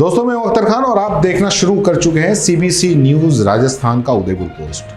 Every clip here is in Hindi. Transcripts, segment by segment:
दोस्तों, मैं अख्तर खान और आप देखना शुरू कर चुके हैं सीबीसी न्यूज राजस्थान का उदयपुर पोस्ट।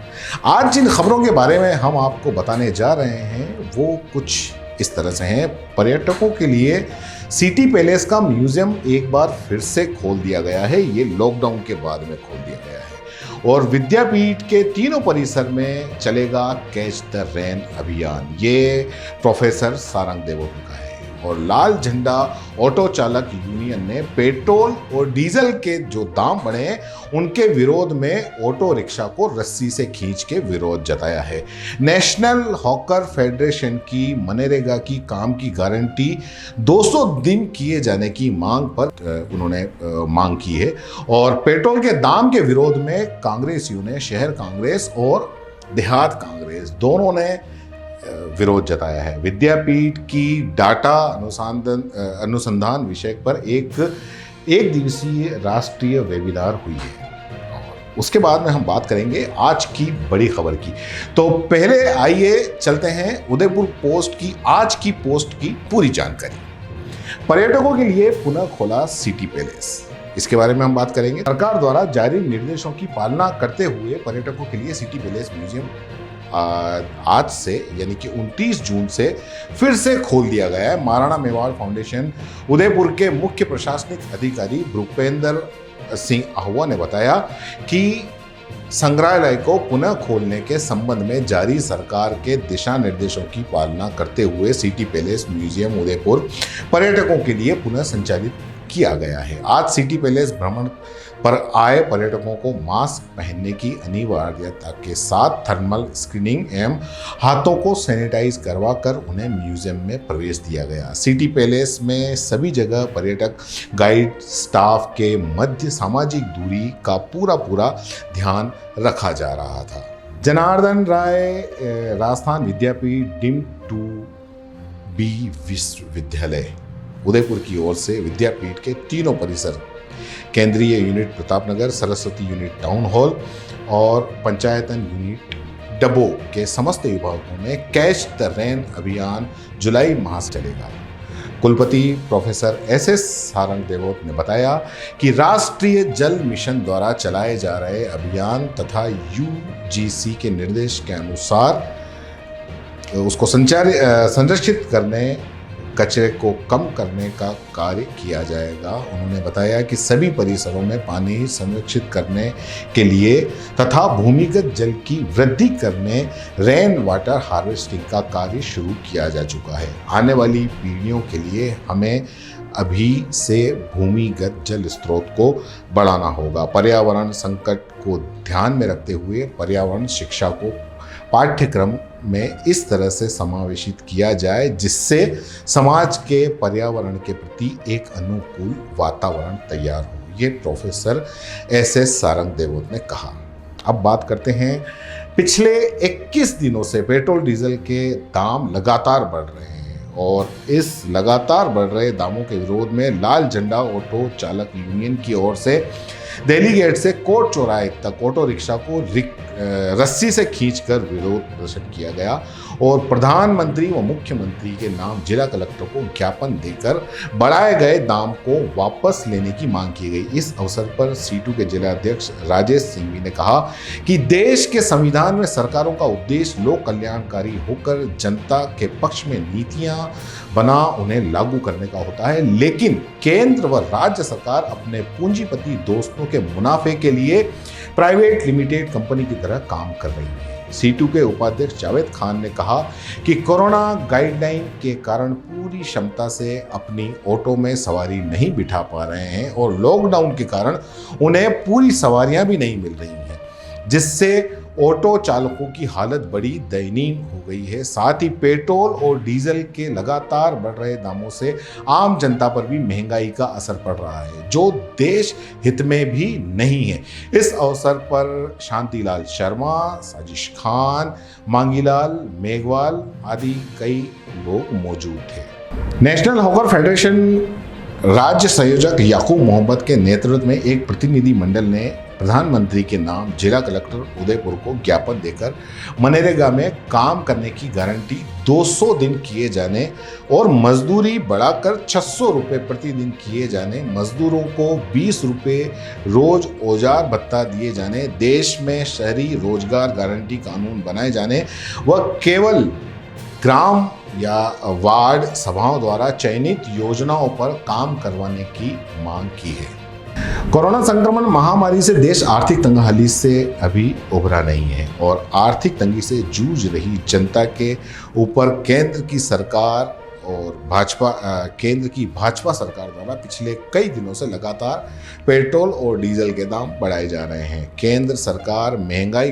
आज जिन खबरों के बारे में हम आपको बताने जा रहे हैं वो कुछ इस तरह से हैं। पर्यटकों के लिए सिटी पैलेस का म्यूजियम एक बार फिर से खोल दिया गया है। ये लॉकडाउन के बाद में खोल दिया गया है और विद्यापीठ के तीनों परिसर में चलेगा कैच द रेन अभियान। ये प्रोफेसर सारंग देवोत का है। और लाल झंडा ऑटो चालक यूनियन ने पेट्रोल और डीजल के जो दाम बढ़े उनके विरोध में ऑटो रिक्शा को रस्सी से खींच के विरोध जताया है। नेशनल हॉकर फेडरेशन की मनरेगा की काम की गारंटी 200 दिन किए जाने की मांग पर उन्होंने मांग की है। और पेट्रोल के दाम के विरोध में कांग्रेसियों ने शहर कांग्रेस और देहात कांग्रेस दोनों ने विरोध जताया है। विद्यापीठ की डाटा अनुसंधान विषय पर एक दिवसीय राष्ट्रीय वेबिनार हुई है। उसके बाद में हम बात करेंगे आज की बड़ी खबर की। तो पहले आइए चलते हैं उदयपुर पोस्ट की आज की पोस्ट की पूरी जानकारी। पर्यटकों के लिए पुनः खोला सिटी पैलेस, इसके बारे में हम बात करेंगे। सरकार द्वारा जारी निर्देशों की पालना करते हुए पर्यटकों के लिए सिटी पैलेस म्यूजियम आज से यानी कि 29 जून से फिर से खोल दिया गया है। महाराणा मेवाड़ फाउंडेशन उदयपुर के मुख्य प्रशासनिक अधिकारी भूपेंद्र सिंह आहुआ ने बताया कि संग्रहालय को पुनः खोलने के संबंध में जारी सरकार के दिशा निर्देशों की पालना करते हुए सिटी पैलेस म्यूजियम उदयपुर पर्यटकों के लिए पुनः संचालित किया गया है। आज सिटी पैलेस भ्रमण पर आए पर्यटकों को मास्क पहनने की अनिवार्यता के साथ थर्मल स्क्रीनिंग एवं हाथों को सैनिटाइज करवा कर उन्हें म्यूजियम में प्रवेश दिया गया। सिटी पैलेस में सभी जगह पर्यटक गाइड स्टाफ के मध्य सामाजिक दूरी का पूरा ध्यान रखा जा रहा था। जनार्दन राय राजस्थान विद्यापीठ डीम्ड टू बी विश्वविद्यालय उदयपुर की ओर से विद्यापीठ के तीनों परिसर केंद्रीय unit Pratapnagar, Saraswati unit town hall और पंचायतन यूनिट डबो के समस्त विभागों में कैच द रेन अभियान जुलाई माह से चलेगा। कुलपति प्रोफेसर एस सारंग देवोत ने बताया कि राष्ट्रीय जल मिशन द्वारा चलाए जा रहे अभियान तथा यूजीसी के निर्देश के अनुसार उसको संरक्षित करने, कचरे को कम करने का कार्य किया जाएगा। उन्होंने बताया कि सभी परिसरों में पानी संरक्षित करने के लिए तथा भूमिगत जल की वृद्धि करने रेन वाटर हार्वेस्टिंग का कार्य शुरू किया जा चुका है। आने वाली पीढ़ियों के लिए हमें अभी से भूमिगत जल स्रोत को बढ़ाना होगा। पर्यावरण संकट को ध्यान में रखते हुए पर्यावरण शिक्षा को पाठ्यक्रम में इस तरह से समावेशित किया जाए जिससे समाज के पर्यावरण के प्रति एक अनुकूल वातावरण तैयार हो। ये प्रोफेसर एस सारंग देवोत ने कहा। अब बात करते हैं, पिछले 21 दिनों से पेट्रोल डीजल के दाम लगातार बढ़ रहे हैं और इस लगातार बढ़ रहे दामों के विरोध में लाल झंडा ऑटो चालक यूनियन की ओर से दिल्ली गेट से कोर्ट चौराहे तक ऑटो रिक्शा को रस्सी से खींचकर विरोध प्रदर्शन किया गया और प्रधानमंत्री व मुख्यमंत्री के नाम जिला कलेक्टर को ज्ञापन देकर बढ़ाए गए दाम को वापस लेने की मांग की गई। इस अवसर पर सीटू के जिला अध्यक्ष राजेश सिंघवी ने कहा कि देश के संविधान में सरकारों का उद्देश्य लोक कल्याणकारी होकर जनता के पक्ष में नीतियां बना उन्हें लागू करने का होता है, लेकिन केंद्र व राज्य सरकार अपने पूंजीपति दोस्तों के मुनाफे के लिए प्राइवेट लिमिटेड कंपनी की तरह काम कर रही है। सीटू के उपाध्यक्ष जावेद खान ने कहा कि कोरोना गाइडलाइन के कारण पूरी क्षमता से अपनी ऑटो में सवारी नहीं बिठा पा रहे हैं और लॉकडाउन के कारण उन्हें पूरी सवारियां भी नहीं मिल रही हैं, जिससे ऑटो चालकों की हालत बड़ी दयनीय हो गई है। साथ ही पेट्रोल और डीजल के लगातार बढ़ रहे दामों से आम जनता पर भी महंगाई का असर पड़ रहा है, जो देश हित में भी नहीं है। इस अवसर पर शांतिलाल शर्मा, साजिश खान, मांगीलाल मेघवाल आदि कई लोग मौजूद थे। नेशनल हॉकर फेडरेशन राज्य संयोजक याकूब मोहम्मद के नेतृत्व में एक प्रतिनिधि मंडल ने प्रधानमंत्री के नाम जिला कलेक्टर उदयपुर को ज्ञापन देकर मनरेगा में काम करने की गारंटी 200 दिन किए जाने और मजदूरी बढ़ाकर 600 रुपये प्रतिदिन किए जाने, मजदूरों को 20 रुपये रोज औजार भत्ता दिए जाने, देश में शहरी रोजगार गारंटी कानून बनाए जाने व केवल ग्राम या वार्ड सभाओं द्वारा चयनित योजनाओं पर काम करवाने की मांग की है। कोरोना संक्रमण महामारी से देश आर्थिक तंगहाली से अभी उभरा नहीं है और आर्थिक तंगी से जूझ रही जनता के ऊपर केंद्र की भाजपा सरकार द्वारा पिछले कई दिनों से लगातार पेट्रोल और डीजल के दाम बढ़ाए जा रहे हैं। केंद्र सरकार महंगाई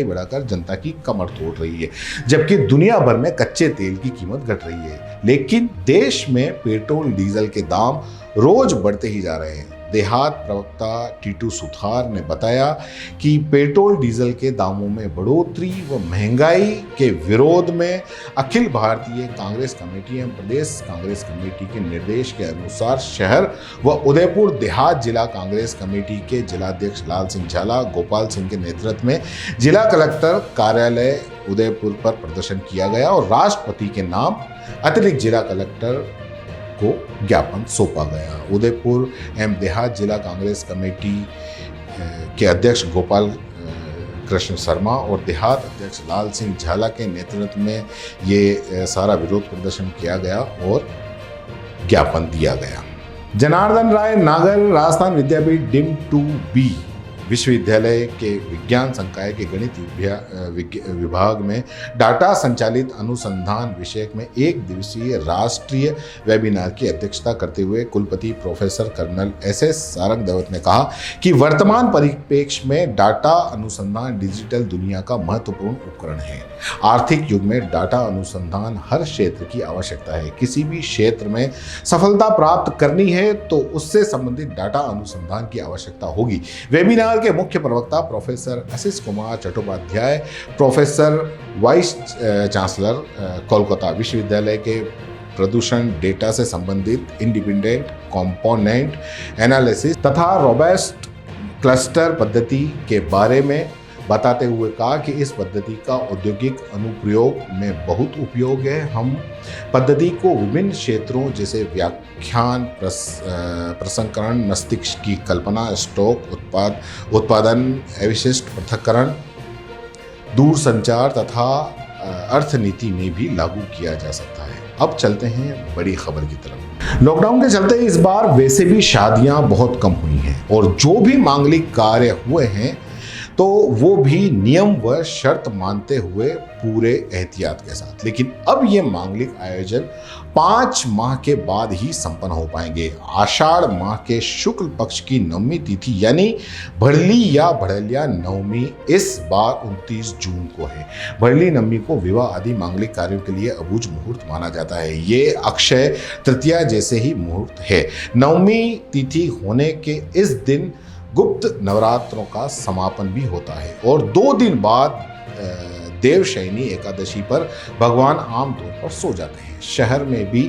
बढ़ाकर जनता की कमर तोड़ रही है, जबकि दुनिया भर में कच्चे तेल की कीमत घट रही है, लेकिन देश में पेट्रोल डीजल के दाम रोज बढ़ते ही जा रहे हैं। देहात प्रवक्ता टीटू सुथार ने बताया कि पेट्रोल डीजल के दामों में बढ़ोतरी व महंगाई के विरोध में अखिल भारतीय कांग्रेस कमेटी एवं प्रदेश कांग्रेस कमेटी के निर्देश के अनुसार शहर व उदयपुर देहात जिला कांग्रेस कमेटी के जिलाध्यक्ष लाल सिंह झाला गोपाल सिंह के नेतृत्व में जिला कलेक्टर कार्यालय उदयपुर पर प्रदर्शन किया गया और राष्ट्रपति के नाम अतिरिक्त जिला कलेक्टर को ज्ञापन सौंपा गया। उदयपुर एवं देहात जिला कांग्रेस कमेटी के अध्यक्ष गोपाल कृष्ण शर्मा और देहात अध्यक्ष लाल सिंह झाला के नेतृत्व में ये सारा विरोध प्रदर्शन किया गया और ज्ञापन दिया गया। जनार्दन राय नागर राजस्थान विद्यापीठ डिम 2B विश्वविद्यालय के विज्ञान संकाय के गणित विभाग में डाटा संचालित अनुसंधान विषय में एक दिवसीय राष्ट्रीय वेबिनार की अध्यक्षता करते हुए कुलपति प्रोफेसर कर्नल SS सारंगदेवत ने कहा कि वर्तमान परिप्रेक्ष्य में डाटा अनुसंधान डिजिटल दुनिया का महत्वपूर्ण उपकरण है। आर्थिक युग में डाटा अनुसंधान हर क्षेत्र की आवश्यकता है। किसी भी क्षेत्र में सफलता प्राप्त करनी है तो उससे संबंधित डाटा अनुसंधान की आवश्यकता होगी। वेबिनार के मुख्य प्रवक्ता professor Ashish Kumar Chattopadhyay, professor vice chancellor Kolkata विश्वविद्यालय के प्रदूषण डेटा से संबंधित इंडिपेंडेंट कंपोनेंट एनालिसिस तथा रोबस्ट क्लस्टर पद्धति के बारे में बताते हुए कहा कि इस पद्धति का औद्योगिक अनुप्रयोग में बहुत उपयोग है। हम पद्धति को विभिन्न क्षेत्रों जैसे व्याख्यान, प्रसंस्करण, मस्तिष्क की कल्पना, स्टॉक उत्पादन, अवशिष्ट पृथक्करण, दूरसंचार तथा अर्थनीति में भी लागू किया जा सकता है। अब चलते हैं बड़ी खबर की तरफ। लॉकडाउन के चलते इस बार वैसे भी शादियां बहुत कम हुई हैं और जो भी मांगलिक कार्य हुए हैं तो वो भी नियम व शर्त मानते हुए पूरे एहतियात के साथ। लेकिन अब ये मांगलिक आयोजन 5 माह के बाद ही संपन्न हो पाएंगे। आषाढ़ माह के शुक्ल पक्ष की नवमी तिथि यानी भड़ली या भड़लिया नवमी इस बार 29 जून को है। भड़ली नवमी को विवाह आदि मांगलिक कार्यों के लिए अबूझ मुहूर्त माना जाता है। ये अक्षय तृतीया जैसे ही मुहूर्त है। नवमी तिथि होने के इस दिन गुप्त नवरात्रों का समापन भी होता है और 2 दिन बाद देवशयनी एकादशी पर भगवान आमतौर पर सो जाते हैं। शहर में भी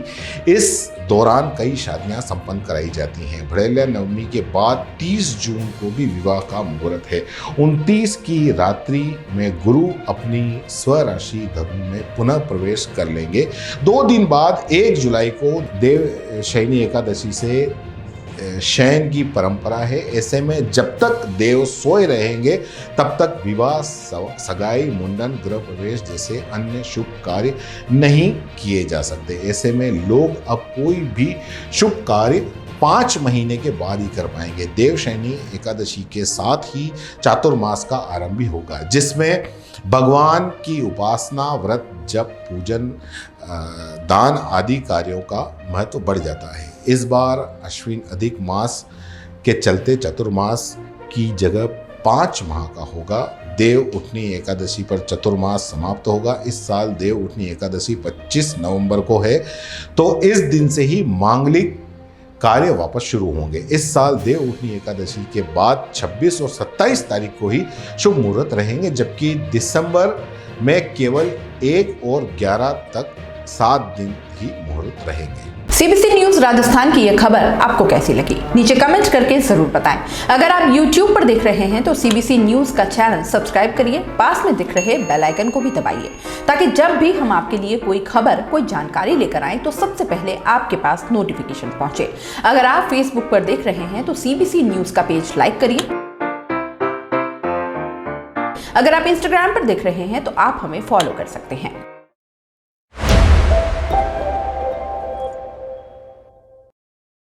इस दौरान कई शादियां संपन्न कराई जाती हैं। भड़ेलिया नवमी के बाद 30 जून को भी विवाह का मुहूर्त है। 29 की रात्रि में गुरु अपनी स्वराशि धनु में पुनः प्रवेश कर लेंगे। 2 दिन बाद 1 जुलाई को देवशयनी एकादशी से शयन की परंपरा है। ऐसे में जब तक देव सोए रहेंगे तब तक विवाह, सगाई, मुंडन, गृह प्रवेश जैसे अन्य शुभ कार्य नहीं किए जा सकते। ऐसे में लोग अब कोई भी शुभ कार्य 5 महीने के बाद ही कर पाएंगे। देवशयनी एकादशी के साथ ही चातुर्मास का आरंभ भी होगा, जिसमें भगवान की उपासना, व्रत, जप, पूजन, दान आदि कार्यों का महत्व बढ़ जाता है। इस बार अश्विन अधिक मास के चलते चतुर्मास की जगह 5 माह का होगा। देव उठनी एकादशी पर चतुर्मास समाप्त होगा। इस साल देव उठनी एकादशी 25 नवंबर को है, तो इस दिन से ही मांगलिक कार्य वापस शुरू होंगे। इस साल देव उठनी एकादशी के बाद 26 और 27 तारीख को ही शुभ मुहूर्त रहेंगे, जबकि दिसंबर में केवल 1 और 11 तक 7 दिन ही मुहूर्त रहेंगे। सीबीसी न्यूज राजस्थान की यह खबर आपको कैसी लगी, नीचे कमेंट करके जरूर बताएं। अगर आप YouTube पर देख रहे हैं तो सीबीसी न्यूज का चैनल सब्सक्राइब करिए, पास में दिख रहे बेल आइकन को भी दबाइए, ताकि जब भी हम आपके लिए कोई खबर, कोई जानकारी लेकर आए तो सबसे पहले आपके पास नोटिफिकेशन पहुंचे। अगर आप Facebook पर देख रहे हैं तो सीबीसी न्यूज का पेज लाइक करिए। अगर आप Instagram पर देख रहे हैं तो आप हमें फॉलो कर सकते हैं।